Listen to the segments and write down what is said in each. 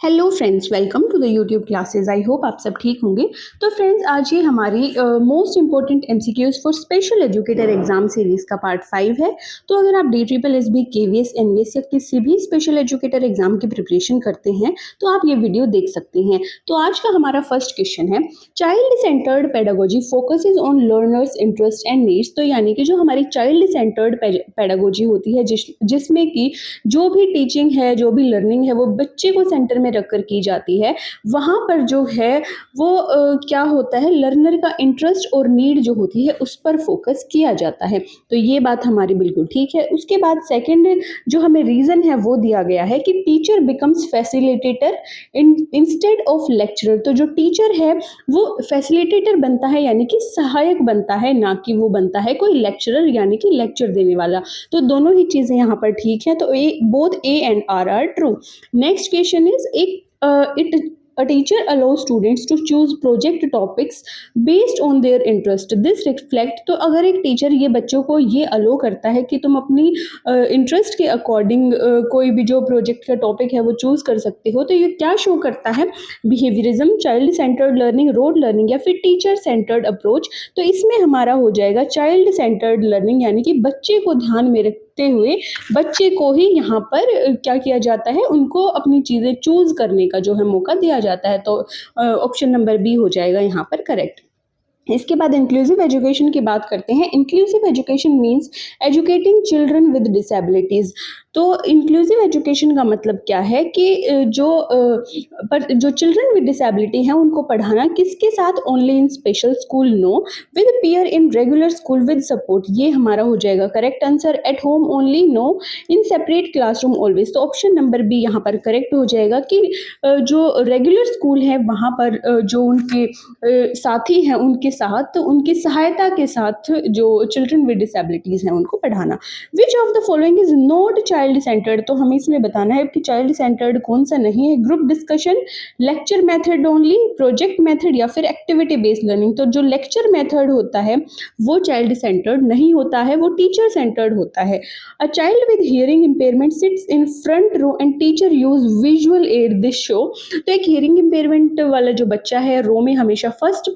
Hello friends, welcome to the YouTube classes. I hope आप सब ठीक होंगे। तो फ्रेंड्स, आज ये हमारी most important MCQs for special educator exam series का पार्ट 5 है। तो अगर आप DSSB, KVS, NVS या किसी भी स्पेशल एजुकेटर एग्जाम की प्रिपरेशन करते हैं तो आप ये वीडियो देख सकते हैं। तो आज का हमारा फर्स्ट क्वेश्चन है, child centred pedagogy focuses on learners interest and needs. तो यानी कि जो हमारी चाइल्ड सेंटर्ड पेडागोजी होती है, जिसमें कि जो भी टीचिंग है, जो भी लर्निंग है, वो बच्चे को सेंटर में रखकर की जाती है। वहां पर जो है वो क्या होता है, लर्नर का इंटरेस्ट और नीड जो होती है उस पर फोकस किया जाता है। तो ये बात हमारी बिल्कुल ठीक है। उसके बाद सेकंड जो हमें रीजन है वो दिया गया है कि teacher becomes facilitator instead of lecturer. तो जो टीचर है वो फैसिलिटेटर बनता है, यानी कि सहायक बनता है, ना कि वो बनता है कोई लेक्चरर यानी कि लेक्चर देने वाला। तो दोनों ही चीजें यहाँ पर ठीक है। तो both A and R are true. Next question is, a teacher allows students to choose project topics based on their interest. This reflect, तो अगर एक टीचर ये बच्चों को ये अलो करता है कि तुम अपनी इंटरेस्ट के अकॉर्डिंग कोई भी जो प्रोजेक्ट का टॉपिक है वो चूज कर सकते हो, तो ये क्या शो करता है, behaviourism, child centred learning, road learning या फिर टीचर सेंटर्ड अप्रोच। तो इसमें हमारा हो जाएगा चाइल्ड सेंटर्ड लर्निंग, यानी कि बच्चे को ध्यान में रखते हुए बच्चे को ही यहाँ पर क्या किया जाता है, उनको अपनी चीजें चूज करने का जो है मौका दिया जाता है। तो ऑप्शन नंबर बी हो जाएगा यहाँ पर करेक्ट। इसके बाद इंक्लूसिव एजुकेशन की बात करते हैं। Inclusive education means educating children with disabilities. तो इंक्लूसिव एजुकेशन का मतलब क्या है कि जो चिल्ड्रन विद डिसेबिलिटी हैं उनको पढ़ाना किसके साथ, only in special school no, with peer in regular school with support. ये हमारा हो जाएगा correct answer. At home only no, in separate classroom always. तो ऑप्शन नंबर बी यहाँ पर करेक्ट हो जाएगा कि जो रेगुलर स्कूल है वहाँ पर जो उनके साथी हैं उनके साथ, तो उनकी सहायता के साथ जो चिल्ड्रन विद डिसेबिलिटीज हैं उनको पढ़ाना। Which of the following is not child centred. तो हमें इसमें बताना है कि चाइल्ड सेंटर्ड कौन सा नहीं है। Group discussion, lecture method only, project method या फिर एक्टिविटी बेस्ड लर्निंग। तो जो लेक्चर मेथड होता है वो चाइल्ड सेंटर्ड नहीं होता है, वो टीचर सेंटर्ड होता है। A child with hearing impairment sits in front row and teacher use visual aid this show. तो एक हियरिंग इम्पेयरमेंट वाला जो बच्चा है रो में हमेशा फर्स्ट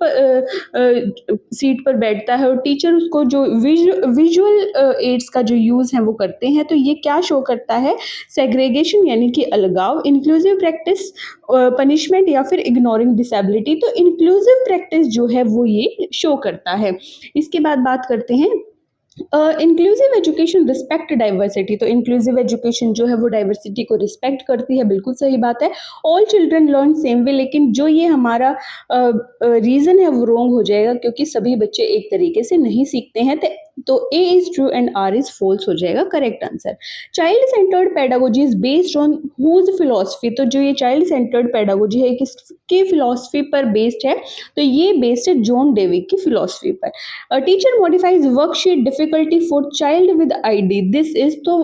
सीट पर बैठता है और टीचर उसको जो विजुअल एड्स का जो यूज है वो करते हैं। तो ये क्या शो करता है, सेग्रेगेशन यानी कि अलगाव, इंक्लूसिव प्रैक्टिस, पनिशमेंट या फिर इग्नोरिंग डिसेबिलिटी। तो इंक्लूसिव प्रैक्टिस जो है वो ये शो करता है। इसके बाद बात करते हैं इंक्लूसिव एजुकेशन रिस्पेक्ट डाइवर्सिटी। तो इंक्लूसिव एजुकेशन जो है वो डाइवर्सिटी को रिस्पेक्ट करती है, बिल्कुल सही बात है। All children learn same way, लेकिन जो ये हमारा रीजन है वो रॉन्ग हो जाएगा क्योंकि सभी बच्चे एक तरीके से नहीं सीखते हैं। तो A is true and R is false हो जाएगा correct answer. Child centred pedagogy is based on whose philosophy. तो जो ये चाइल्ड सेंटर्ड पेडागोजी है किसकी फिलोसफी पर बेस्ड है, तो ये बेस्ड है जॉन डेविक की फिलोसफी पर। Teacher modifies worksheet difficulty for child with ID। This is, तो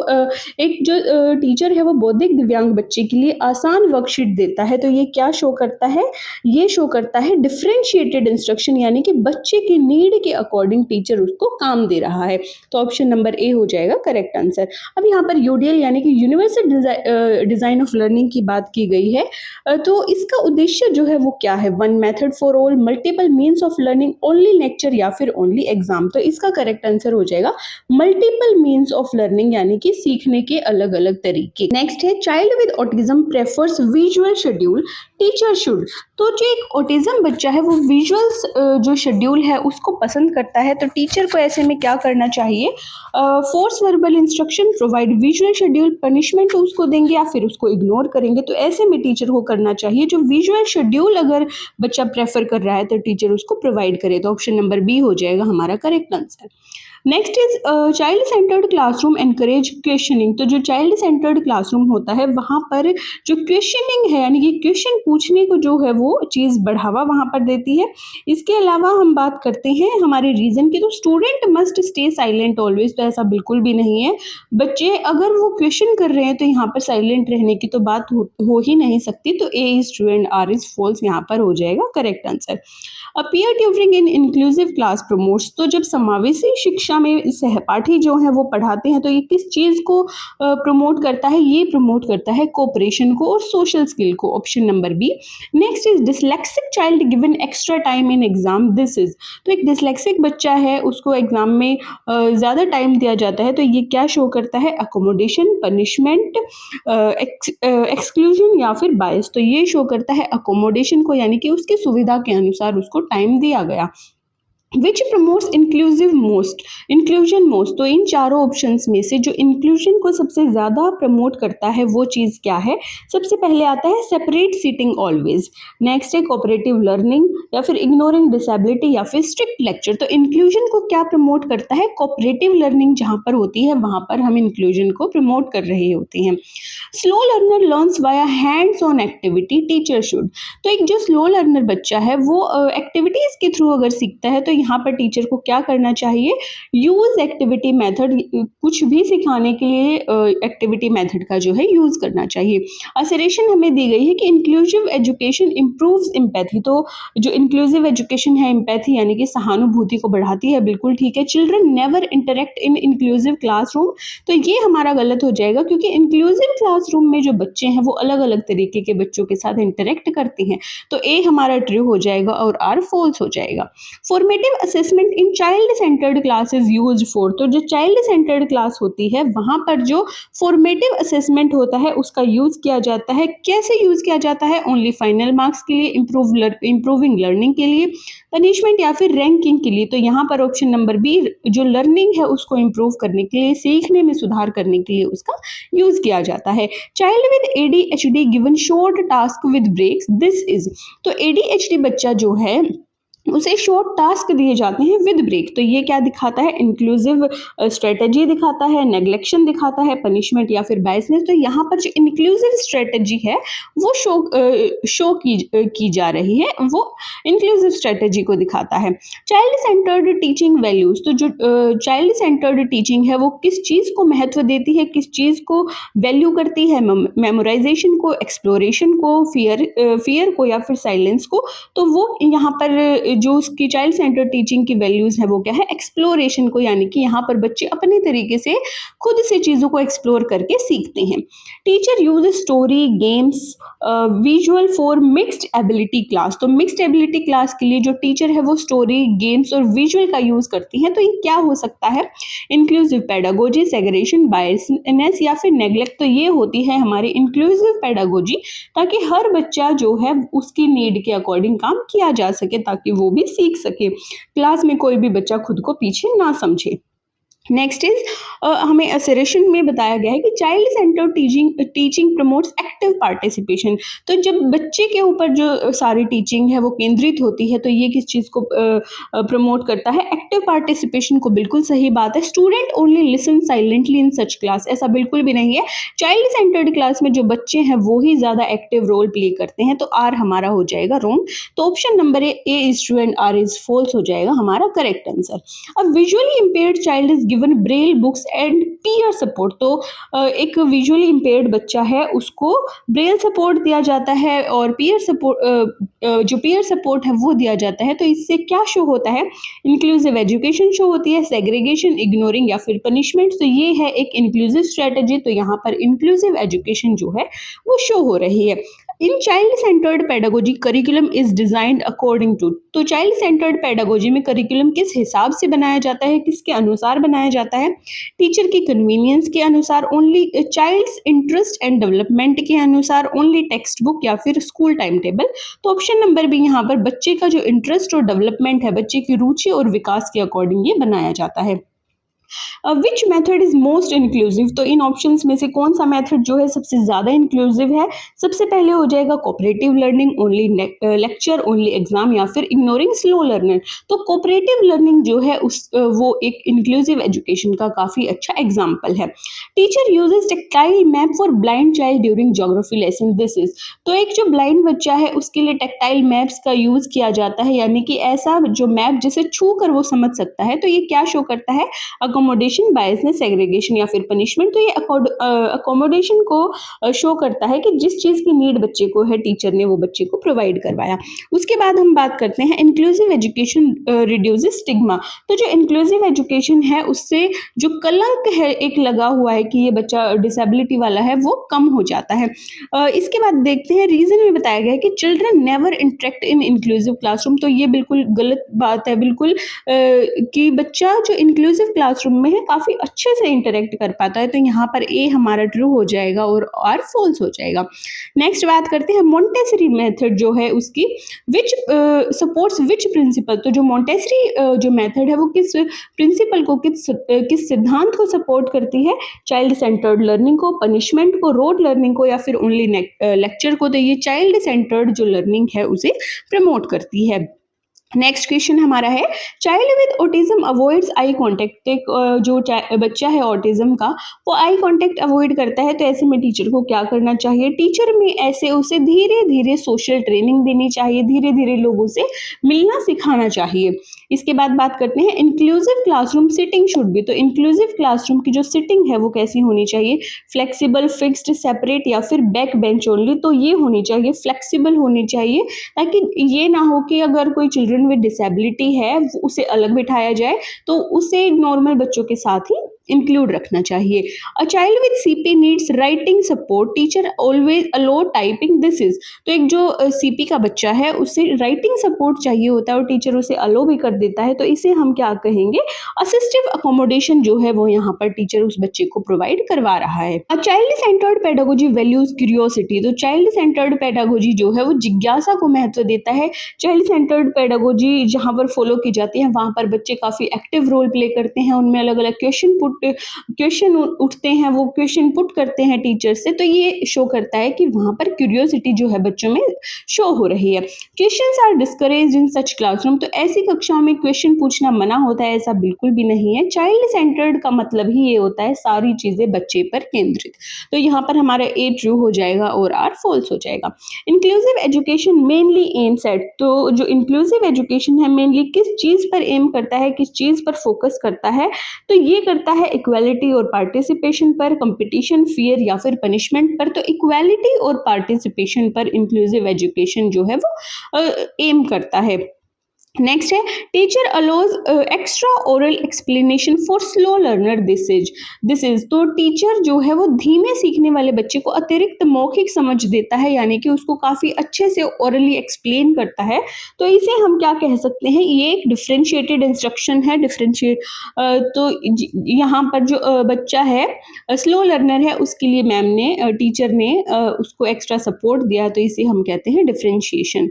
एक जो टीचर है वो बौद्धिक दिव्यांग बच्चे के लिए आसान वर्कशीट देता है। तो ये क्या शो करता है, ये शो करता है डिफरेंशिएटेड इंस्ट्रक्शन, यानी कि बच्चे की नीड के अकॉर्डिंग टीचर उसको काम दे रहा है। तो ऑप्शन नंबर ए हो जाएगा करेक्ट आंसर। अब यहाँ पर UDL यानी कि यूनिवर्सल डिजाइन ऑफ लर्निंग की बात की गई है। तो इसका उद्देश्य जो है वो क्या है, one method for all, multiple means of learning, only lecture या फिर ओनली एग्जाम। तो इसका करेक्ट आंसर हो जाएगा मल्टीपल मीन्स ऑफ लर्निंग, यानी कि सीखने के अलग अलग तरीके। नेक्स्ट है, child with autism prefers visual schedule, teacher should. तो जो एक ऑटिज्म बच्चा है वो विजुअल्स जो शेड्यूल है उसको पसंद करता है, तो टीचर को ऐसे में क्या करना चाहिए, force verbal instruction, provide visual schedule, punishment उसको देंगे या फिर उसको इग्नोर करेंगे। तो ऐसे में टीचर को करना चाहिए जो विजुअल शेड्यूल अगर बच्चा प्रेफर कर रहा है तो टीचर उसको प्रोवाइड करे। तो ऑप्शन नंबर बी हो जाएगा हमारा correct answer. Next is child centred classroom encourage questioning. तो जो चाइल्ड सेंटर्ड क्लासरूम होता है वहाँ पर जो क्वेश्चनिंग है, यानी कि क्वेश्चन पूछने को जो है वो चीज़ बढ़ावा वहाँ पर देती है। इसके अलावा हम बात करते हैं हमारे रीजन की, तो student must stay silent always. तो ऐसा बिल्कुल भी नहीं है, बच्चे अगर वो क्वेश्चन कर रहे हैं तो यहाँ पर साइलेंट रहने की तो बात हो ही नहीं सकती। तो A is true and R is false यहाँ पर हो जाएगा correct answer. Peer tutoring in inclusive class promotes. तो जब समावेशी शिक्षा कक्षा में सहपाठी जो हैं वो पढ़ाते हैं, तो ये किस चीज़ को प्रमोट करता है? ये प्रमोट करता है कोऑपरेशन को और सोशल स्किल को, option number B. Next is dyslexic child given extra time in exam, this is. तो एक डिसलेक्सिक बच्चा है, उसको एग्जाम में ज़्यादा टाइम दिया जाता है, तो ये क्या शो करता है? अकोमोडेशन, पनिशमेंट, एक्सक्लूजन या फिर बायस। तो ये शो करता है अकोमोडेशन को, यानी कि उसकी सुविधा के अनुसार उसको टाइम दिया गया। विच प्रमोट्स इंक्लूजन मोस्ट। तो इन चारों ऑप्शंस में से जो इंक्लूजन को सबसे ज़्यादा प्रमोट करता है वो चीज़ क्या है? सबसे पहले आता है सेपरेट सीटिंग ऑलवेज, नेक्स्ट है कोऑपरेटिव लर्निंग, या फिर इग्नोरिंग डिसेबिलिटी, या फिर स्ट्रिक्ट लेक्चर। तो इंक्लूजन को क्या प्रमोट करता है? कोऑपरेटिव लर्निंग जहाँ पर होती है वहाँ पर हम इंक्लूजन को प्रमोट कर रहे होते हैं। Slow learner learns via hands on activity, teacher should. तो एक जो स्लो लर्नर बच्चा है वो एक्टिविटीज के थ्रू अगर सीखता है तो यहाँ पर टीचर को क्या करना चाहिए? यूज एक्टिविटी मेथड, कुछ भी सिखाने के लिए एक्टिविटी मेथड का जो है यूज करना चाहिए। असरेशन हमें दी गई है कि इंक्लूसिव एजुकेशन इंप्रूव्स एम्पैथी। तो जो इंक्लूसिव एजुकेशन है एम्पैथी यानी कि सहानुभूति को बढ़ाती है, बिल्कुल ठीक है। Children never interact in inclusive classroom, तो ये हमारा गलत हो जाएगा क्योंकि इंक्लूसिव क्लासरूम में जो बच्चे हैं वो अलग अलग तरीके के बच्चों के साथ इंटरेक्ट करते हैं, तो ए हमारा ट्रू हो जाएगा और आर फॉल्स हो जाएगा। Formative assessment in child centred class is used for. तो जो चाइल्ड सेंटर्ड क्लास होती है वहां पर जो फॉर्मेटिव असेसमेंट होता है उसका यूज किया जाता है। कैसे यूज किया जाता है? ओनली फाइनल मार्क्स के लिए, इंप्रूविंग लर्निंग के लिए, पनिशमेंट या फिर रैंकिंग के लिए। तो यहाँ पर ऑप्शन नंबर बी, जो लर्निंग है उसको इंप्रूव करने के लिए, सीखने में सुधार करने के लिए उसका यूज किया जाता है। Child with ADHD given short task with breaks, this is. तो ADHD बच्चा जो है उसे शॉर्ट टास्क दिए जाते हैं विद ब्रेक, तो ये क्या दिखाता है? इंक्लूसिव स्ट्रेटजी दिखाता है, नेग्लेक्शन दिखाता है, पनिशमेंट या फिर बायसनेस। तो यहाँ पर जो इंक्लूसिव स्ट्रेटजी है वो शो की जा रही है, वो इंक्लूसिव स्ट्रेटजी को दिखाता है। चाइल्ड सेंटर्ड टीचिंग वैल्यूज, तो जो चाइल्ड सेंटर्ड टीचिंग है वो किस चीज़ को महत्व देती है, किस चीज़ को वैल्यू करती है? मेमोराइजेशन को, एक्सप्लोरेशन को, फियर को या फिर साइलेंस को। तो वो यहाँ पर जो उसकी चाइल्ड सेंटर टीचिंग की वैल्यूज है वो क्या है? एक्सप्लोरेशन को, यानी कि यहाँ पर बच्चे अपने तरीके से खुद से चीजों को एक्सप्लोर करके सीखते हैं। Teacher use story, games, visual for mixed ability class. तो मिक्स्ड एबिलिटी क्लास के लिए जो टीचर है वो स्टोरी, गेम्स और विजुअल का यूज करती है। तो ये क्या हो सकता है? इंक्लूसिव पेडागोजी, सेग्रेगेशन, बायसनेस या फिर नेग्लेक्ट। तो ये होती है हमारी इंक्लूसिव पेडागोजी, ताकि हर बच्चा जो है उसकी नीड के अकॉर्डिंग काम किया जा सके, ताकि वो भी सीख सके, क्लास में कोई भी बच्चा खुद को पीछे ना समझे। नेक्स्ट इज हमें असरेशन में बताया गया है कि child centre teaching promotes active participation. तो जब बच्चे के ऊपर जो सारी टीचिंग है वो केंद्रित होती है तो ये किस चीज़ को प्रमोट करता है? एक्टिव पार्टिसिपेशन को। बिल्कुल सही बात है। स्टूडेंट ओनली लिसन साइलेंटली इन सच क्लास, ऐसा बिल्कुल भी नहीं है। चाइल्ड सेंटर्ड क्लास में जो बच्चे हैं वो ही ज़्यादा एक्टिव रोल प्ले करते हैं, तो आर हमारा हो जाएगा रॉन्ग। तो option number A is true and R is false हो जाएगा हमारा करेक्ट आंसर। अब visually impaired child is given braille books and peer support. तो एक विजुअली इंपेयर्ड बच्चा है उसको ब्रेल सपोर्ट दिया जाता है और पीयर सपोर्ट, जो पीयर सपोर्ट है वो दिया जाता है। तो इससे क्या शो होता है? इंक्लूसिव एजुकेशन शो होती है, सेग्रीगेशन, इग्नोरिंग या फिर पनिशमेंट। तो ये है एक इंक्लूसिव स्ट्रेटजी, तो यहाँ पर इंक्लूसिव एजुकेशन जो है वो शो हो रही है। In child centred pedagogy curriculum is designed according to. तो चाइल्ड सेंटर्ड पेडागोजी में करिकुलम किस हिसाब से बनाया जाता है, किसके अनुसार बनाया जाता है? टीचर की कन्वीनियंस के अनुसार, only child's interest and development के अनुसार, ओनली टेक्स्ट बुक या फिर स्कूल टाइम टेबल। तो ऑप्शन नंबर भी यहाँ पर बच्चे का जो इंटरेस्ट और डेवलपमेंट है, बच्चे की रुचि और विकास के अकॉर्डिंग ये बनाया जाता है। Which method is most inclusive. तो इन ऑप्शंस में से कौन सा मेथड जो है सबसे ज्यादा इंक्लूसिव है? सबसे पहले हो जाएगा cooperative learning, only lecture, only exam या फिर इग्नोरिंग स्लो लर्नर। तो कोऑपरेटिव लर्निंग जो है वो एक इंक्लूसिव एजुकेशन का काफी अच्छा एग्जाम्पल है। Teacher uses tactile map for blind child during geography lesson, this is. तो एक जो ब्लाइंड बच्चा है उसके लिए टेक्टाइल मैप्स का यूज किया जाता है, यानी कि ऐसा जो मैप जिसे छू कर वो समझ सकता है। तो ये क्या शो करता है? अकोमोडेशन, बायसनेस, सेग्रीगेशन या फिर पनिशमेंट। तो ये अकोमोडेशन को शो करता है कि जिस चीज़ की नीड बच्चे को है, टीचर ने वो बच्चे को प्रोवाइड करवाया। उसके बाद हम बात करते हैं इंक्लूसिव एजुकेशन रिड्यूसेस स्टिग्मा। तो जो इंक्लूसिव एजुकेशन है उससे जो कलंक है एक लगा हुआ है कि ये बच्चा डिसेबिलिटी वाला है, वो कम हो जाता है। इसके बाद देखते हैं रीजन में बताया गया है कि children never interact in inclusive classroom. तो ये बिल्कुल गलत बात है, बिल्कुल कि बच्चा जो इंक्लूसिव क्लासरूम में है काफ़ी अच्छे से इंटरेक्ट कर पाता है। तो यहाँ पर ए हमारा ट्रू हो जाएगा और आर फॉल्स हो जाएगा। नेक्स्ट बात करते हैं मोंटेसरी मेथड जो है उसकी, विच सपोर्ट्स विच प्रिंसिपल। तो जो मोंटेसरी जो मेथड है वो किस प्रिंसिपल को, किस सिद्धांत को सपोर्ट करती है? चाइल्ड सेंटर्ड लर्निंग को, पनिशमेंट को, रोड लर्निंग को या फिर ओनली लेक्चर को। तो ये चाइल्ड सेंटर्ड जो लर्निंग है उसे प्रमोट करती है। नेक्स्ट क्वेश्चन हमारा है child with autism avoids eye contact. जो बच्चा है ऑटिज्म का वो आई कॉन्टेक्ट अवॉइड करता है, तो ऐसे में टीचर को क्या करना चाहिए? टीचर में ऐसे उसे धीरे धीरे सोशल ट्रेनिंग देनी चाहिए, धीरे धीरे लोगों से मिलना सिखाना चाहिए। इसके बाद बात करते हैं inclusive classroom sitting should be. तो इंक्लूसिव क्लासरूम की जो सिटिंग है वो कैसी होनी चाहिए? फ्लेक्सिबल, फिक्स्ड, सेपरेट या फिर बैक बेंच ओनली। तो ये होनी चाहिए फ्लेक्सिबल होनी चाहिए, ताकि ये ना हो कि अगर कोई चिल्ड्रन विद डिसेबिलिटी है उसे अलग बिठाया जाए, तो उसे नॉर्मल बच्चों के साथ ही इंक्लूड रखना चाहिए। A child with CP needs writing support, teacher always allow typing this is. तो एक जो सीपी का बच्चा है उसे राइटिंग सपोर्ट चाहिए होता है और टीचर उसे अलो भी कर देता है, तो इसे हम क्या कहेंगे? असिस्टिव अकोमोडेशन जो है वो यहाँ पर टीचर उस बच्चे को प्रोवाइड करवा रहा है। A child centred pedagogy values curiosity. तो चाइल्ड सेंटर्ड पेडागोजी जो है वो जिज्ञासा को महत्व देता है। चाइल्ड सेंटर्ड पेडागोजी जहाँ पर फॉलो की जाती है वहाँ पर बच्चे काफ़ी एक्टिव रोल प्ले करते हैं, उनमें अलग अलग क्वेश्चन उठते हैं, वो क्वेश्चन पुट करते हैं टीचर से। तो ये शो करता है कि वहाँ पर क्यूरियोसिटी जो है बच्चों में शो हो रही है। Questions are discouraged in such classroom. तो ऐसी कक्षाओं में क्वेश्चन पूछना मना होता है, ऐसा बिल्कुल भी नहीं है। चाइल्ड सेंटर्ड का मतलब ही ये होता है सारी चीज़ें बच्चे पर केंद्रित। तो यहाँ पर हमारा ए ट्रू हो जाएगा और आर फॉल्स हो जाएगा। Inclusive education mainly aims at. तो जो इंक्लूसिव एजुकेशन है मेनली किस चीज़ पर एम करता है, किस चीज़ पर फोकस करता है? तो ये करता है इक्वालिटी और पार्टिसिपेशन पर, कंपटीशन, फियर या फिर पनिशमेंट पर। तो इक्वालिटी और पार्टिसिपेशन पर इंक्लूसिव एजुकेशन जो है वो एम करता है। नेक्स्ट है teacher allows extra oral explanation for slow learner this is. तो टीचर जो है वो धीमे सीखने वाले बच्चे को अतिरिक्त मौखिक समझ देता है, यानी कि उसको काफ़ी अच्छे से ओरली एक्सप्लेन करता है। तो इसे हम क्या कह सकते हैं? ये एक डिफ्रेंशिएटेड इंस्ट्रक्शन है। तो यहाँ पर जो बच्चा है स्लो लर्नर है उसके लिए मैम ने टीचर ने उसको एक्स्ट्रा सपोर्ट दिया, तो इसे हम कहते हैं differentiation.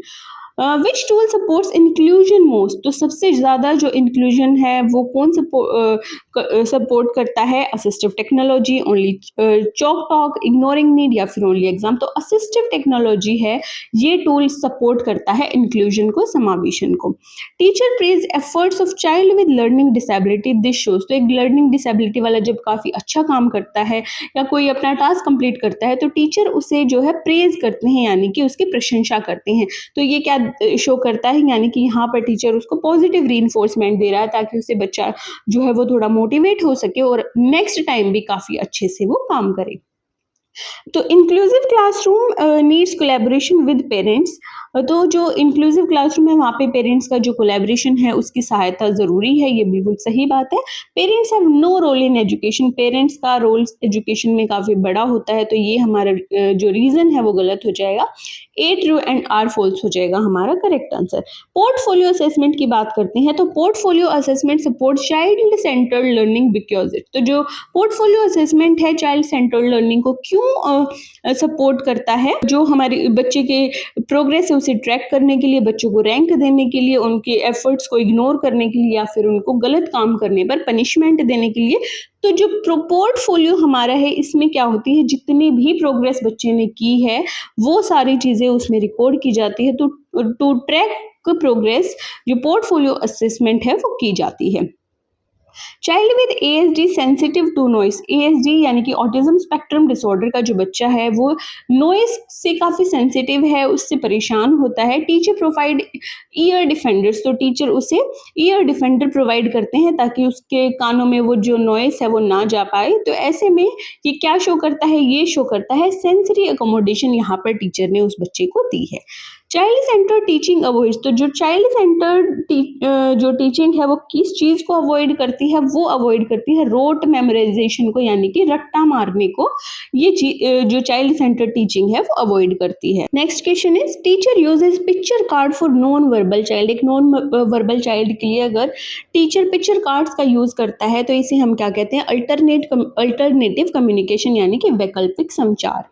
Which tool supports inclusion most. तो सबसे ज़्यादा जो इंक्लूजन है वो कौन सपोर्ट करता है? Assistive technology, only chalk talk, ignoring need या फिर ओनली एग्जाम। तो असिस्टिव टेक्नोलॉजी है, ये टूल सपोर्ट करता है इंक्लूजन को, समावेशन को। Teacher praise efforts of child with learning disability this shows. तो एक लर्निंग डिसेबिलिटी वाला जब काफ़ी अच्छा काम करता है या कोई अपना टास्क कंप्लीट करता है तो टीचर उसे जो है प्रेज करते हैं, यानी कि उसकी प्रशंसा करते हैं। तो ये क्या शो करता है? यानी कि यहाँ पर टीचर उसको पॉजिटिव रीइंफोर्समेंट दे रहा है ताकि उससे बच्चा जो है वो थोड़ा मोटिवेट हो सके और नेक्स्ट टाइम भी काफ़ी अच्छे से वो काम करे। तो inclusive classroom needs collaboration with parents. तो जो इंक्लूसिव क्लासरूम है वहाँ पे पेरेंट्स का जो कोलैबोरेशन है उसकी सहायता ज़रूरी है, ये बिल्कुल सही बात है। Parents have no role in education. Parents का रोल एजुकेशन में काफ़ी बड़ा होता है, तो ये हमारा जो रीज़न है वो गलत हो जाएगा। ए ट्रू एंड आर फॉल्स हो जाएगा हमारा करेक्ट आंसर। पोर्टफोलियो असेसमेंट की बात करते हैं तो portfolio assessment support child centred learning because it. तो जो पोर्टफोलियो असेसमेंट है चाइल्ड सेंटर्ड लर्निंग को क्यों सपोर्ट करता है? जो हमारे बच्चे के प्रोग्रेस है उसे ट्रैक करने के लिए, बच्चों को रैंक देने के लिए, उनके एफर्ट्स को इग्नोर करने के लिए या फिर उनको गलत काम करने पर पनिशमेंट देने के लिए। तो जो पोर्टफोलियो हमारा है इसमें क्या होती है? जितनी भी प्रोग्रेस बच्चे ने की है वो सारी चीज़ें उसमें रिकॉर्ड की जाती है। तो टू ट्रैक प्रोग्रेस जो पोर्टफोलियो असेसमेंट है वो की जाती है। Child with ASD sensitive to noise, ASD यानी कि ऑटिज्म स्पेक्ट्रम डिसऑर्डर का जो बच्चा है वो नॉइस से काफ़ी सेंसिटिव है, उससे परेशान होता है। टीचर प्रोवाइड ईयर डिफेंडर्स, तो टीचर उसे ईयर डिफेंडर प्रोवाइड करते हैं ताकि उसके कानों में वो जो नॉइस है वो ना जा पाए। तो ऐसे में ये क्या शो करता है, ये शो करता है सेंसरी अकोमोडेशन यहाँ पर टीचर ने उस बच्चे को दी है। चाइल्ड सेंटर टीचिंग अवॉइड, तो जो चाइल्ड सेंटर जो टीचिंग है वो किस चीज़ को अवॉइड करती है, वो अवॉइड करती है रोट मेमोराइजेशन को, यानी कि रट्टा मारने को। जो चाइल्ड सेंटर टीचिंग है वो अवॉइड करती है। Next question is teacher uses picture card for non verbal child, एक नॉन वर्बल चाइल्ड के लिए अगर टीचर पिक्चर कार्ड्स का यूज करता है तो इसे हम क्या कहते हैं, अल्टरनेटिव कम्युनिकेशन यानी कि वैकल्पिक संचार।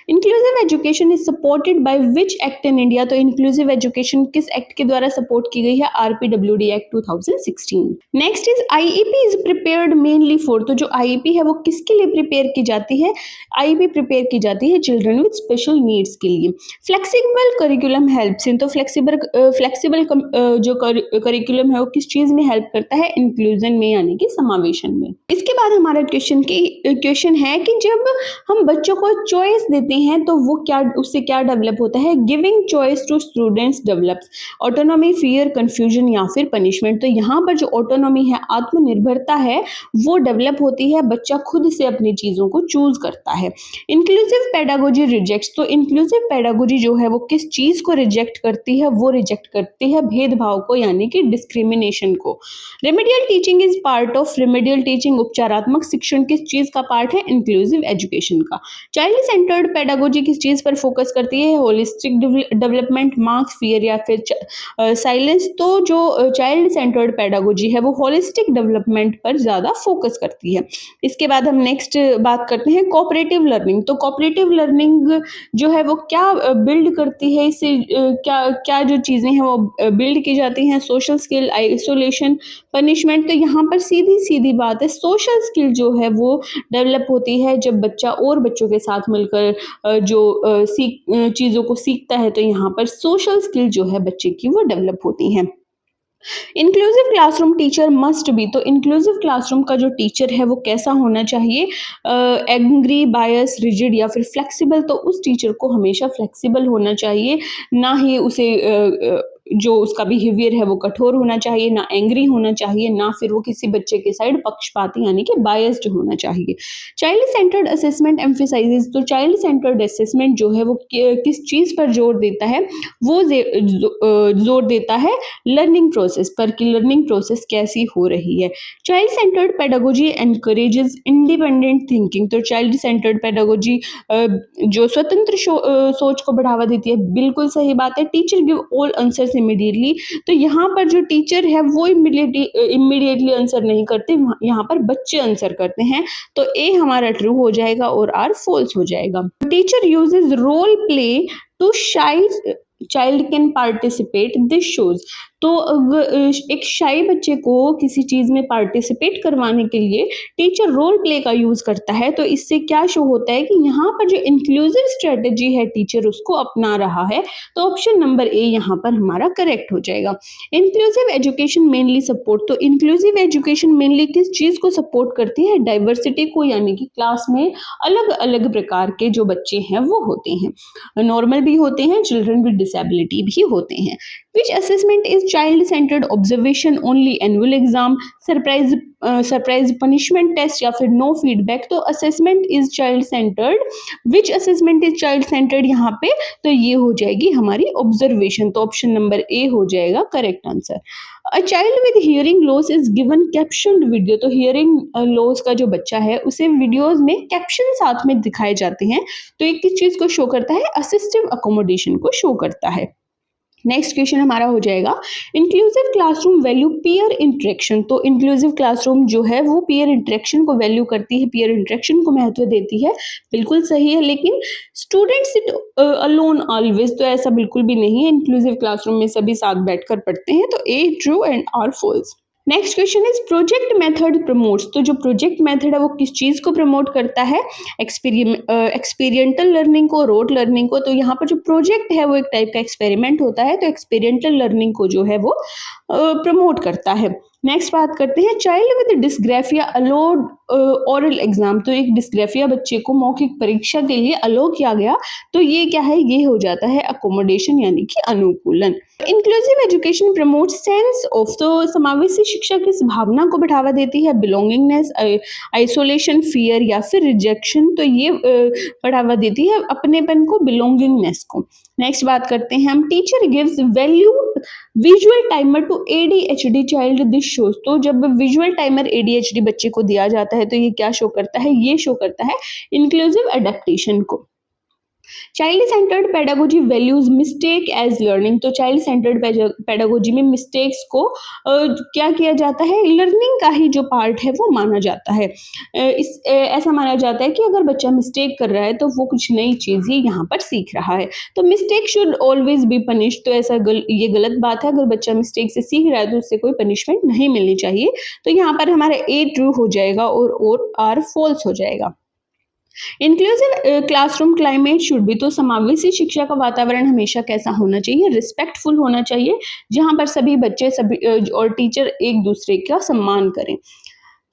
Inclusive education is supported by which act in India, तो इंक्लूसिव एजुकेशन किस एक्ट के द्वारा सपोर्ट की गई है, RPWD act 2016। Next is IEP is prepared mainly for, तो जो IEP है वो किसके लिए प्रिपेयर की जाती है, IEP प्रिपेयर की जाती है चिल्ड्रन विद स्पेशल नीड्स के लिए। फ्लेक्सिबल करिकुलम हेल्प्स इन, तो फ्लेक्सिबल जो करिकुलम है वो किस चीज में हेल्प करता है, इंक्लूजन में यानी कि समावेशन में। इसके बाद हमारा क्वेश्चन है कि जब हम बच्चों को चॉइस देते हैं तो वो क्या, उससे क्या डेवलप होता है, giving choice to students develops autonomy, fear, confusion या फिर पनिशमेंट। तो यहाँ पर जो ऑटोनॉमी है, आत्मनिर्भरता है, वो डेवलप होती है, बच्चा खुद से अपनी चीजों को चूज करता है। इंक्लूसिव पेडागोजी रिजेक्ट्स, तो इंक्लूसिव पेडागोजी जो है वो किस चीज को रिजेक्ट करती है, वो रिजेक्ट करती है भेदभाव को यानी कि डिस्क्रिमिनेशन को। Remedial teaching is part of, remedial teaching उपचारात्मक शिक्षण किस चीज का पार्ट है, इंक्लूसिव एजुकेशन का। चाइल्ड सेंटर्ड पेडागोजी किस चीज पर फोकस करती है, होलिस्टिक डेवलपमेंट, मार्क्स, फियर या फिर साइलेंस। तो जो चाइल्ड सेंटर्ड पेडागोजी है वो होलिस्टिक डेवलपमेंट पर ज्यादा फोकस करती है। इसके बाद हम नेक्स्ट बात करते हैं कोऑपरेटिव लर्निंग, तो कोऑपरेटिव लर्निंग जो है वो क्या बिल्ड करती है, इससे क्या क्या जो चीजें हैं वो बिल्ड की जाती हैं, सोशल स्किल, आइसोलेशन, पनिशमेंट। तो यहाँ पर सीधी सीधी बात है, सोशल स्किल जो है वो डेवलप होती है जब बच्चा और बच्चों के साथ मिलकर चीज़ों को सीखता है, तो यहाँ पर सोशल स्किल जो है बच्चे की वो डेवलप होती हैं। Inclusive classroom teacher must be, तो इंक्लूसिव क्लासरूम का जो टीचर है वो कैसा होना चाहिए, एंग्री, बायस, रिजिड या फिर फ्लेक्सिबल। तो उस टीचर को हमेशा फ्लेक्सिबल होना चाहिए, ना ही उसे जो उसका बिहेवियर है वो कठोर होना चाहिए, ना एंग्री होना चाहिए, ना फिर वो किसी बच्चे के साइड पक्षपाती यानी कि बायस्ड होना चाहिए। चाइल्ड सेंटर्ड असेसमेंट एम्फेसाइजेस, तो चाइल्ड सेंटर्ड असेसमेंट जो है वो किस चीज़ पर जोर देता है, वो जोर देता है लर्निंग प्रोसेस पर कि लर्निंग प्रोसेस कैसी हो रही है। Child centred pedagogy encourages independent thinking, तो चाइल्ड सेंटर्ड पेडागोजी जो स्वतंत्र सोच को बढ़ावा देती है, बिल्कुल सही बात है। Teacher give all answers immediately, तो यहाँ पर जो टीचर है वो इमीडिएटली आंसर नहीं करते, यहाँ पर बच्चे आंसर करते हैं। तो ए हमारा ट्रू हो जाएगा और आर फॉल्स हो जाएगा। Teacher uses role play to shy child can participate, this shows, तो एक शाई बच्चे को किसी चीज में पार्टिसिपेट करवाने के लिए टीचर रोल प्ले का यूज करता है। तो इससे क्या शो होता है कि यहाँ पर जो इंक्लूसिव स्ट्रेटेजी है टीचर उसको अपना रहा है। तो ऑप्शन नंबर ए यहाँ पर हमारा करेक्ट हो जाएगा। इंक्लूसिव एजुकेशन मेनली सपोर्ट, तो इंक्लूसिव एजुकेशन मेनली किस चीज को सपोर्ट करती है, डाइवर्सिटी को, यानी कि क्लास में अलग अलग प्रकार के जो बच्चे हैं वो होते हैं, नॉर्मल भी होते हैं, चिल्ड्रन विद डिसेबिलिटी भी होते हैं। Which assessment is child-centered observation only, annual exam, surprise punishment test या फिर no feedback। तो assessment is child-centered, which assessment is child-centered यहाँ पे, तो ये हो जाएगी हमारी observation। तो ऑप्शन नंबर ए हो जाएगा correct answer. A child with hearing loss is given captioned video, तो hearing loss का जो बच्चा है उसे वीडियोस में कैप्शन साथ में दिखाए जाते हैं। तो एक किस चीज को शो करता है, असिस्टिव अकोमोडेशन को शो करता है। नेक्स्ट क्वेश्चन हमारा हो जाएगा inclusive classroom value peer interaction. तो इंक्लूसिव क्लासरूम जो है वो पीयर इंटरेक्शन को वैल्यू करती है, पीयर इंटरेक्शन को महत्व देती है, बिल्कुल सही है। लेकिन स्टूडेंट्स सिट अलोन ऑलवेज, तो ऐसा बिल्कुल भी नहीं है, इंक्लूसिव क्लासरूम में सभी साथ बैठकर पढ़ते हैं। तो A true and R false. Next question is project method promotes, तो जो प्रोजेक्ट मेथड है वो किस चीज को प्रमोट करता है, एक्सपेरिमेंटल लर्निंग को, रोट लर्निंग को। तो यहाँ पर जो प्रोजेक्ट है वो एक टाइप का एक्सपेरिमेंट होता है, तो एक्सपेरिमेंटल लर्निंग को जो है वो प्रमोट करता है। नेक्स्ट बात करते हैं child with dysgraphia allowed oral exam. तो एक डिस्ग्राफिया बच्चे को मौखिक परीक्षा के लिए अलो किया गया, तो ये क्या है, ये हो जाता है अकोमोडेशन यानी कि अनुकूलन। Inclusive education promote sense of, तो समावेशी शिक्षा किस भावना को बढ़ावा देती है, बिलोंगिंगनेस, आइसोलेशन, फियर या फिर रिजेक्शन। तो ये बढ़ावा देती है अपनेपन को, बिलोंगिंगनेस को। नेक्स्ट बात करते हैं हम teacher gives value visual timer to ADHD child this shows. तो जब विजुअल टाइमर एडीएचडी बच्चे को दिया जाता है तो ये क्या शो करता है, ये शो करता है इंक्लूसिव एडेप्टेशन को। Child centred pedagogy values mistake as learning. तो चाइल्ड सेंटर्ड पेडागोजी में मिस्टेक्स को क्या किया जाता है, लर्निंग का ही जो पार्ट है वो माना जाता है। ऐसा माना जाता है कि अगर बच्चा मिस्टेक कर रहा है तो वो कुछ नई चीज़ ही यहाँ पर सीख रहा है। तो mistake should always be punish. तो ऐसा ये गलत बात है, अगर बच्चा मिस्टेक से सीख रहा है तो उससे कोई पनिशमेंट नहीं मिलनी चाहिए। तो यहाँ पर हमारा ए ट्रू हो जाएगा और आर फॉल्स हो जाएगा। Inclusive classroom climate should be. तो समावेशी शिक्षा का वातावरण हमेशा कैसा होना चाहिए, रिस्पेक्टफुल होना चाहिए, जहां पर सभी बच्चे और टीचर एक दूसरे का सम्मान करें।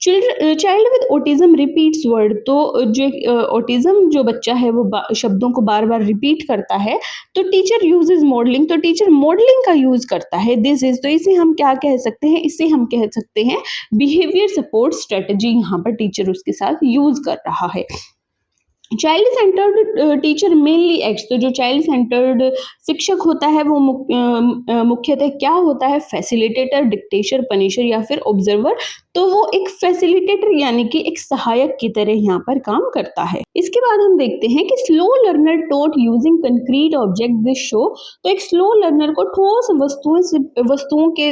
Child with autism repeats word. तो जो ऑटिज्म जो बच्चा है वो शब्दों को बार बार रिपीट करता है, तो टीचर यूजेस मॉडलिंग। तो टीचर मॉडलिंग का यूज करता है, दिस इज। तो इसे हम क्या कह सकते हैं, इसे हम कह सकते हैं बिहेवियर सपोर्ट स्ट्रेटजी। यहाँ पर टीचर उसके साथ यूज कर रहा है। Child centred teacher mainly acts. तो जो चाइल्ड सेंटर्ड शिक्षक होता है वो मुख्यतः क्या होता है, फैसिलिटेटर, डिक्टेटर, पनिशर या फिर ऑब्जर्वर। तो वो एक फैसिलिटेटर यानी कि एक सहायक की तरह यहाँ पर काम करता है। इसके बाद हम देखते हैं कि slow learner taught using concrete object this show. तो एक स्लो लर्नर को ठोस वस्तुओं के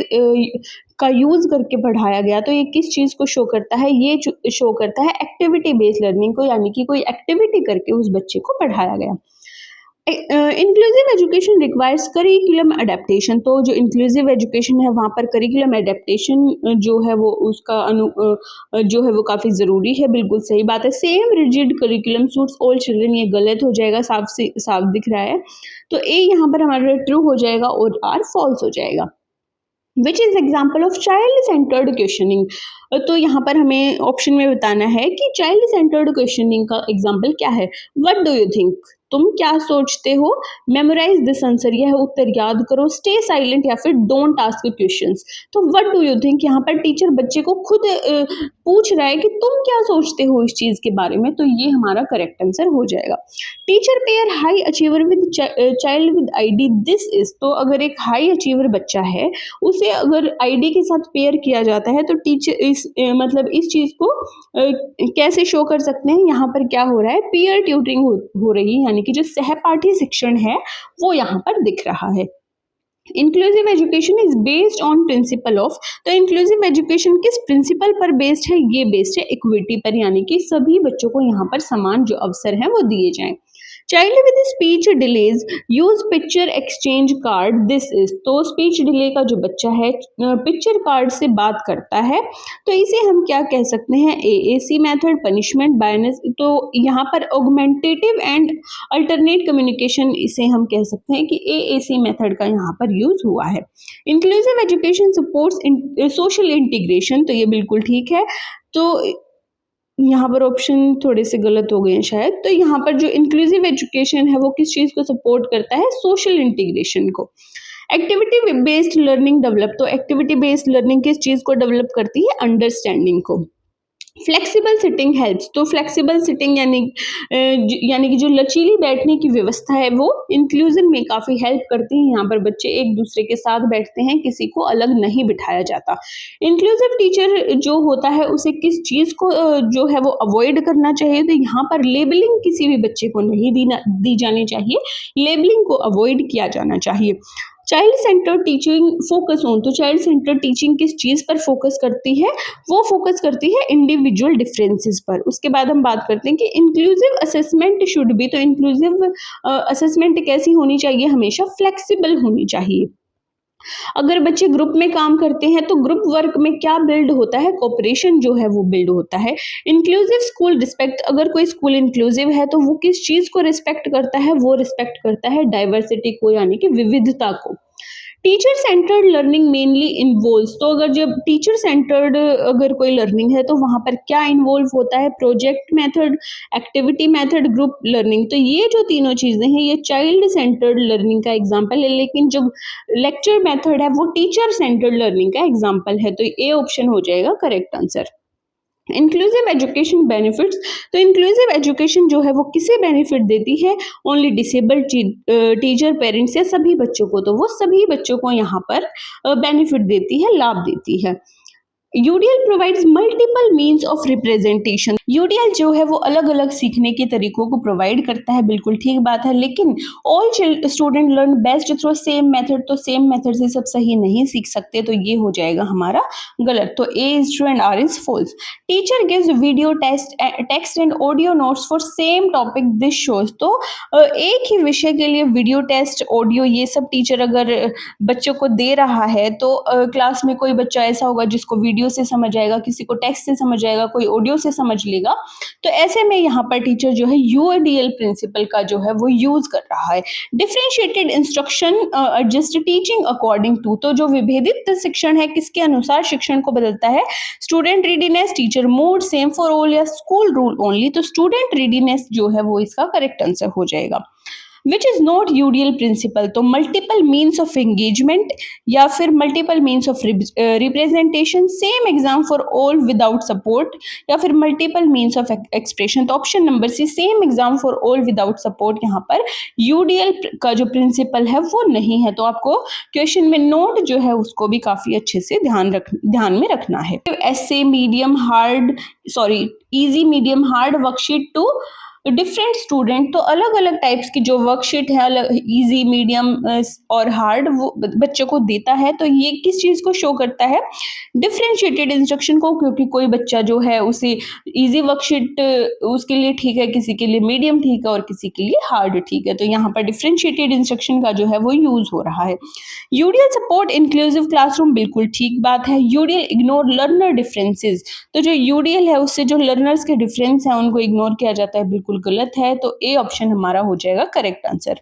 का यूज करके पढ़ाया गया। तो ये किस चीज को शो करता है, ये शो करता है एक्टिविटी बेस्ड लर्निंग को, यानी कि कोई एक्टिविटी करके उस बच्चे को पढ़ाया गया। Inclusive education requires curriculum adaptation. तो जो इंक्लूसिव एजुकेशन है वहाँ पर करिकुलम अडेप्टेशन जो है वो उसका जो है वो काफ़ी ज़रूरी है। बिल्कुल सही बात है। Same rigid curriculum suits all children, ये गलत हो जाएगा, साफ दिख रहा है। तो ए यहाँ पर हमारा ट्रू हो जाएगा और आर फॉल्स हो जाएगा। Which is example of child centred questioning. तो यहाँ पर हमें ऑप्शन में बताना है कि चाइल्ड सेंटर्ड क्वेश्चनिंग का एग्जाम्पल क्या है। व्हाट डू यू थिंक, तुम क्या सोचते हो, मेमोराइज दिस आंसर, यह उत्तर याद करो, स्टे साइलेंट या फिर डोंट आस्क क्वेश्चंस। तो व्हाट डू यू थिंक, यहाँ पर टीचर बच्चे को खुद पूछ रहा है कि तुम क्या सोचते हो इस चीज के बारे में। तो ये हमारा करेक्ट आंसर हो जाएगा। Teacher pair high achiever with child with ID this is. तो अगर एक हाई अचीवर बच्चा है उसे अगर आईडी के साथ पेयर किया जाता है तो टीचर मतलब इस चीज को कैसे शो कर सकते हैं, यहाँ पर क्या हो रहा है, पीयर ट्यूटरिंग हो रही है, यानी कि जो सहपाठी शिक्षण है वो यहाँ पर दिख रहा है। Inclusive education is based on principle of. तो इंक्लूसिव एजुकेशन किस प्रिंसिपल पर बेस्ड है, ये बेस्ड है इक्विटी पर, यानी कि सभी बच्चों को यहाँ पर समान जो अवसर हैं वो दिए जाएं। Child with speech delays use picture exchange card this is. तो स्पीच डिले का जो बच्चा है पिक्चर कार्ड से बात करता है, तो इसे हम क्या कह सकते हैं, एएसी मेथड, पनिशमेंट, बायनेस। तो यहाँ पर ऑगमेंटेटिव एंड अल्टरनेट कम्युनिकेशन, इसे हम कह सकते हैं कि एएसी मेथड का यहाँ पर यूज हुआ है। Inclusive education supports social integration. तो ये बिल्कुल ठीक है। तो यहाँ पर ऑप्शन थोड़े से गलत हो गए हैं शायद। तो यहाँ पर जो इंक्लूसिव एजुकेशन है वो किस चीज को सपोर्ट करता है, सोशल इंटीग्रेशन को। Activity based learning develop. तो एक्टिविटी बेस्ड लर्निंग किस चीज को डेवलप करती है, अंडरस्टैंडिंग को। Flexible sitting helps. तो फ्लेक्सिबल सिटिंग यानी कि जो लचीली बैठने की व्यवस्था है वो इंक्लूजन में काफ़ी हेल्प करती है। यहाँ पर बच्चे एक दूसरे के साथ बैठते हैं, किसी को अलग नहीं बिठाया जाता। इंक्लूसिव टीचर जो होता है उसे किस चीज़ को जो है वो अवॉइड करना चाहिए, तो यहाँ पर लेबलिंग किसी भी बच्चे को नहीं दी जानी चाहिए, लेबलिंग को अवॉइड किया जाना चाहिए। Child centre teaching focus on. तो चाइल्ड सेंटर टीचिंग किस चीज़ पर फोकस करती है, वो फोकस करती है इंडिविजुअल डिफरेंसेस पर। उसके बाद हम बात करते हैं कि इंक्लूसिव असेसमेंट शुड बी। तो इंक्लूसिव असेसमेंट कैसी होनी चाहिए, हमेशा फ्लेक्सिबल होनी चाहिए। अगर बच्चे ग्रुप में काम करते हैं तो ग्रुप वर्क में क्या बिल्ड होता है, कोऑपरेशन जो है वो बिल्ड होता है। Inclusive school respect. अगर कोई स्कूल इंक्लूसिव है तो वो किस चीज़ को रिस्पेक्ट करता है, वो रिस्पेक्ट करता है डाइवर्सिटी को, यानी कि विविधता को। Teacher centred learning mainly involves, तो अगर जब टीचर सेंटर्ड अगर कोई लर्निंग है तो वहाँ पर क्या इन्वॉल्व होता है, project method, activity method, group learning. तो ये जो तीनों चीज़ें हैं ये चाइल्ड सेंटर्ड लर्निंग का एग्जाम्पल है, लेकिन जो लेक्चर मेथड है वो टीचर सेंटर्ड लर्निंग का एग्जाम्पल है। तो ए ऑप्शन हो जाएगा correct answer. Inclusive education benefits, तो इंक्लूसिव एजुकेशन जो है वो किसे बेनिफिट देती है, ओनली डिसेबल्ड टीचर, पेरेंट्स या सभी बच्चों को, तो वो सभी बच्चों को यहाँ पर बेनिफिट देती है, लाभ देती है। UDL provides multiple means of representation, UDL जो है वो अलग अलग सीखने के तरीकों को प्रोवाइड करता है, बिल्कुल ठीक बात है, लेकिन all student learn best through same method, तो सेम मेथड से सब सही नहीं सीख सकते, तो ये हो जाएगा हमारा गलत। तो A is true and R is false. Teacher gives video text and audio notes for same topic, this shows, तो एक ही विषय के लिए वीडियो टेस्ट, ऑडियो, ये सब टीचर अगर बच्चों को दे रहा है तो क्लास में कोई बच्चा ऐसा होगा जिसको वीडियो से समझ आएगा, किसी को टेक्स्ट से समझ आएगा, कोई ऑडियो से समझ लेगा। तो ऐसे में यहाँ पर टीचर जो है यूडीएल प्रिंसिपल का जो है वो यूज कर रहा है। Differentiated instruction adjust teaching according to, तो जो विभेदित शिक्षण है किसके अनुसार शिक्षण को बदलता है, student readiness, teacher mood, same for all या स्कूल रूल ओनली, तो स्टूडेंट रेडीनेस जो है वो इसका करेक्ट आंसर हो जाएगा। Which is not UDL principle, तो मल्टीपल मीन्स ऑफ एंगेजमेंट या फिर multiple means of representation, same exam for all without support, या फिर मल्टीपल मीन्स ऑफ एक्सप्रेशन, तो option number C same exam for all without support यहाँ पर UDL का जो प्रिंसिपल है वो नहीं है। तो आपको क्वेश्चन में नोट जो है उसको भी काफी अच्छे से ध्यान में रखना है। ऐसे medium hard, sorry easy medium hard worksheet to different student, तो अलग अलग टाइप्स की जो वर्कशीट है, अलग इजी, मीडियम और हार्ड, वो बच्चों को देता है। तो ये किस चीज को शो करता है, डिफरेंशिएटेड इंस्ट्रक्शन को, क्योंकि कोई बच्चा जो है उसे इजी वर्कशीट उसके लिए ठीक है, किसी के लिए मीडियम ठीक है और किसी के लिए हार्ड ठीक है, तो यहाँ पर डिफरेंशिएटेड इंस्ट्रक्शन का जो है वो यूज हो रहा है। यूडीएल सपोर्ट इंक्लूसिव क्लासरूम, बिल्कुल ठीक बात है। यूडीएल इग्नोर लर्नर डिफरेंसेस, तो जो यूडीएल है उससे जो लर्नर्स के डिफरेंस है उनको इग्नोर किया जाता है, बिल्कुल गलत है। तो ए ऑप्शन हमारा हो जाएगा correct answer.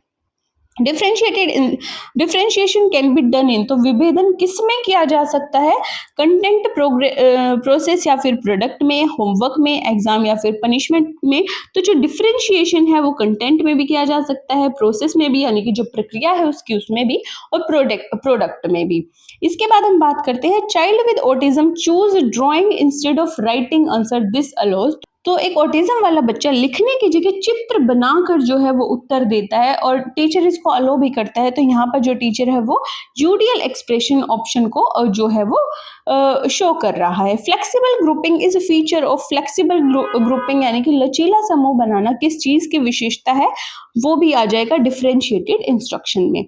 Differentiation can be done in, तो विभेदन किस में किया जा सकता है, कंटेंट प्रोसेस या फिर प्रोडक्ट में, होमवर्क में, एग्जाम या फिर पनिशमेंट में। तो जो डिफरेंशिएशन है वो कंटेंट में भी किया जा सकता है, प्रोसेस में भी यानी कि जो प्रक्रिया है उसकी उसमें भी, और प्रोडक्ट में भी। इसके बाद हम बात करते हैं child with autism choose drawing instead of writing answer, this allows, तो एक ऑटिज्म वाला बच्चा लिखने की जगह चित्र बनाकर जो है वो उत्तर देता है और टीचर इसको अलो भी करता है। तो यहाँ पर जो टीचर है वो यूडीएल एक्सप्रेशन ऑप्शन को जो है वो शो कर रहा है। Flexible grouping is a feature of flexible grouping, यानी कि लचीला समूह बनाना किस चीज की विशेषता है, वो भी आ जाएगा डिफरेंशिएटेड इंस्ट्रक्शन में।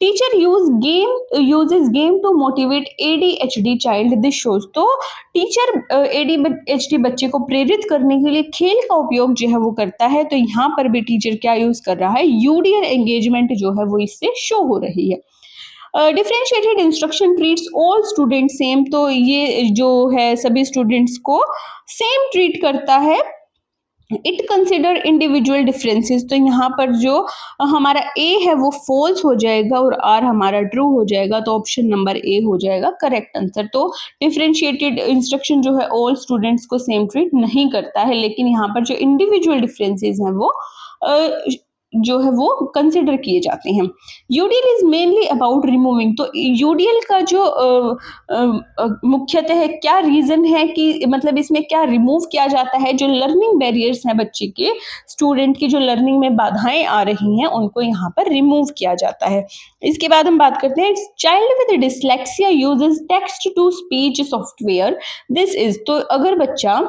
Teacher uses game to motivate ADHD child, this shows, तो टीचर ADHD बच्चे को प्रेरित करने के लिए खेल का उपयोग जो है वो करता है। तो यहाँ पर भी टीचर क्या यूज कर रहा है, यूडीएल एंगेजमेंट जो है वो इससे शो हो रही है। Differentiated instruction treats all student same, तो ये जो है सभी स्टूडेंट्स को सेम ट्रीट करता है। इट कंसिडर इंडिविजुअल डिफरेंसेस, तो यहाँ पर जो हमारा ए है वो फॉल्स हो जाएगा और आर हमारा ट्रू हो जाएगा, तो ऑप्शन नंबर ए हो जाएगा करेक्ट आंसर। तो डिफरेंशिएटेड इंस्ट्रक्शन जो है ऑल स्टूडेंट्स को सेम ट्रीट नहीं करता है, लेकिन यहाँ पर जो इंडिविजुअल डिफरेंसेस हैं वो जो है वो कंसिडर किए जाते हैं। UDL is mainly about removing, तो यूडीएल का जो मुख्यतः क्या रीजन है कि मतलब इसमें क्या रिमूव किया जाता है, जो लर्निंग बैरियर्स हैं बच्चे के, स्टूडेंट की जो लर्निंग में बाधाएं आ रही हैं उनको यहाँ पर रिमूव किया जाता है। इसके बाद हम बात करते हैं child with dyslexia uses text to speech software, this is, तो अगर बच्चा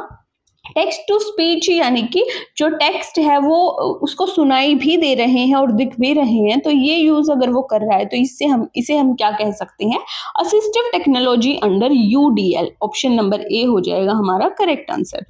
टेक्स्ट टू स्पीच यानी कि जो टेक्स्ट है वो उसको सुनाई भी दे रहे हैं और दिख भी रहे हैं, तो ये यूज अगर वो कर रहा है तो इसे हम क्या कह सकते हैं, assistive technology under UDL, option number A हो जाएगा हमारा correct answer.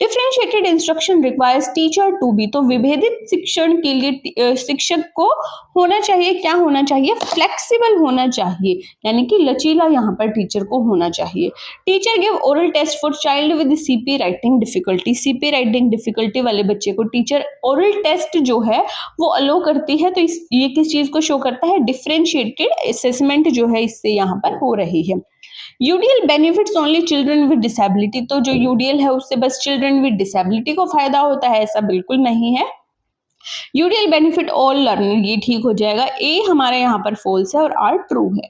Differentiated instruction requires teacher to be, तो विभेदित शिक्षण के लिए शिक्षक को होना चाहिए, क्या होना चाहिए, फ्लेक्सिबल होना चाहिए, यानी कि लचीला यहाँ पर टीचर को होना चाहिए। Teacher give oral test for child with CP writing difficulty, CP writing difficulty वाले बच्चे को टीचर ओरल टेस्ट जो है वो अलो करती है। तो ये किस चीज को शो करता है, डिफरेंशिएटेड असेसमेंट जो है इससे यहाँ पर हो रही है। UDL benefits only children with disability, तो जो यूडीएल है उससे बस चिल्ड्रन विद डिसेबिलिटी को फायदा होता है, ऐसा बिल्कुल नहीं है। यूडीएल बेनिफिट ऑल लर्नर, ये ठीक हो जाएगा, ए हमारे यहाँ पर फॉल्स है और आर ट्रू है।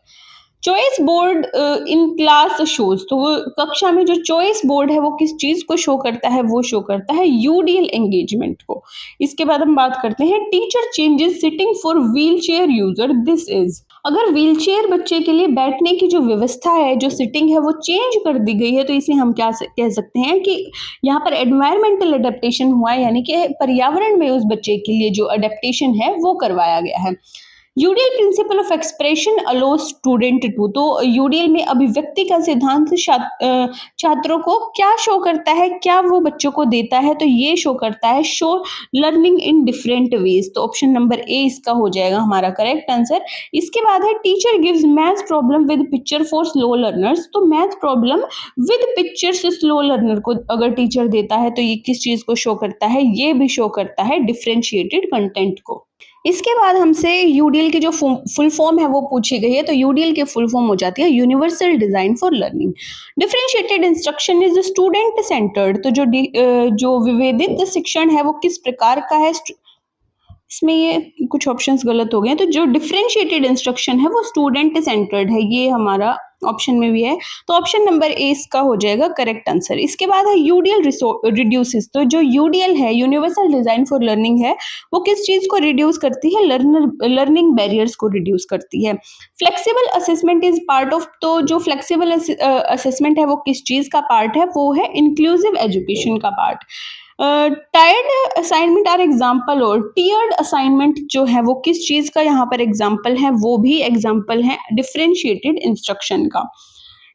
Choice board in class shows, तो वो कक्षा में जो चॉइस बोर्ड है वो किस चीज को शो करता है, वो शो करता है यूडीएल एंगेजमेंट को। इसके बाद हम बात करते हैं teacher changes sitting for wheel chair user, this is, अगर व्हील चेयर बच्चे के लिए बैठने की जो व्यवस्था है, जो सिटिंग है वो चेंज कर दी गई है, तो इसे हम क्या कह सकते हैं कि यहाँ पर एनवायरमेंटल अडेप्टेशन हुआ है, यानी कि पर्यावरण में उस बच्चे के लिए जो अडेप्टेशन है वो करवाया गया है। UDL principle of expression allow student to, तो यूडीएल में अभिव्यक्ति का सिद्धांत छात्रों को क्या शो करता है, क्या वो बच्चों को देता है, तो ये शो करता है show learning in different ways, तो ऑप्शन नंबर ए इसका हो जाएगा हमारा करेक्ट आंसर। इसके बाद है teacher gives math problem with picture for slow learners, तो math problem with pictures slow learner को अगर टीचर देता है तो ये किस चीज को शो करता है, ये भी शो करता है डिफरेंशिएटेड कंटेंट को। इसके बाद हमसे यूडीएल की जो फुल फॉर्म है वो पूछी गई है, तो यूडीएल की फुल फॉर्म हो जाती है universal design for learning. Differentiated instruction is student centred, तो जो विभेदित शिक्षण है वो किस प्रकार का है, इसमें ये कुछ ऑप्शंस गलत हो गए, तो जो डिफरेंशिएटेड इंस्ट्रक्शन है वो स्टूडेंट सेंटर्ड है, ये हमारा ऑप्शन में भी है, तो ऑप्शन नंबर ए इसका हो जाएगा करेक्ट आंसर। इसके बाद है यूडीएल रिड्यूसेस, तो जो यूडीएल है यूनिवर्सल डिजाइन फॉर लर्निंग है वो किस चीज को रिड्यूस करती है, लर्निंग बैरियर्स को रिड्यूस करती है। Flexible assessment is part of, तो जो फ्लेक्सिबल असेसमेंट है वो किस चीज का पार्ट है, वो है इंक्लूसिव एजुकेशन का part. Tiered assignment are example, और टीयर्ड असाइनमेंट जो है वो किस चीज का यहाँ पर एग्जाम्पल है, वो भी एग्जाम्पल है डिफरेंशिएटेड इंस्ट्रक्शन का।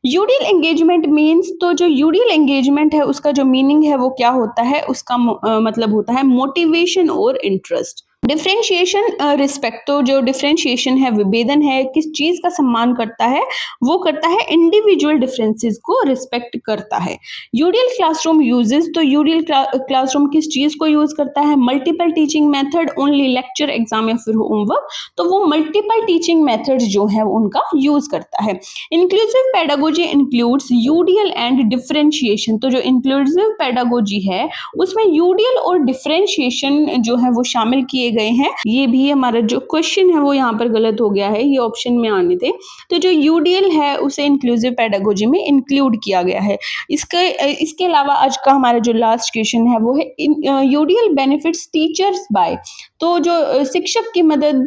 यूडीएल एंगेजमेंट मीन्स, तो जो यूडीएल एंगेजमेंट है उसका जो मीनिंग है वो क्या होता है, उसका मतलब होता है मोटिवेशन और इंटरेस्ट। डिफरेंशिएशन रिस्पेक्ट, तो जो डिफरेंशिएशन है विभेदन है किस चीज का सम्मान करता है, वो करता है इंडिविजुअल डिफरेंसेस को रिस्पेक्ट करता है। यूडीएल क्लासरूम यूजेस, तो यूडीएल क्लासरूम किस चीज को यूज करता है, multiple teaching method only lecture exam या फिर होमवर्क, तो वो मल्टीपल टीचिंग मेथड जो है उनका यूज करता है। Inclusive pedagogy includes UDL and differentiation, तो जो इंक्लूसिव पेडागोजी है उसमें यूडीएल और डिफरेंशिएशन जो है वो शामिल किए गए हैं। ये भी हमारा जो क्वेश्चन है वो यहाँ पर गलत हो गया है, ये ऑप्शन में आने थे, तो जो यूडीएल है उसे इंक्लूसिव पेडागोजी में इंक्लूड किया गया है। इसके अलावा आज का हमारा जो लास्ट क्वेश्चन है वो है यूडीएल बेनिफिट्स टीचर्स बाय, तो जो शिक्षक की मदद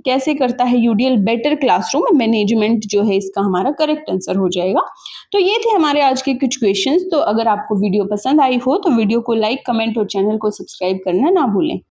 कैसे करता है यूडीएल, बेटर क्लासरूम मैनेजमेंट जो है इसका हमारा करेक्ट आंसर हो जाएगा। तो ये थे हमारे आज के कुछ क्वेश्चंस। तो अगर आपको वीडियो पसंद आई हो तो वीडियो को लाइक, कमेंट और चैनल को सब्सक्राइब करना ना भूलें।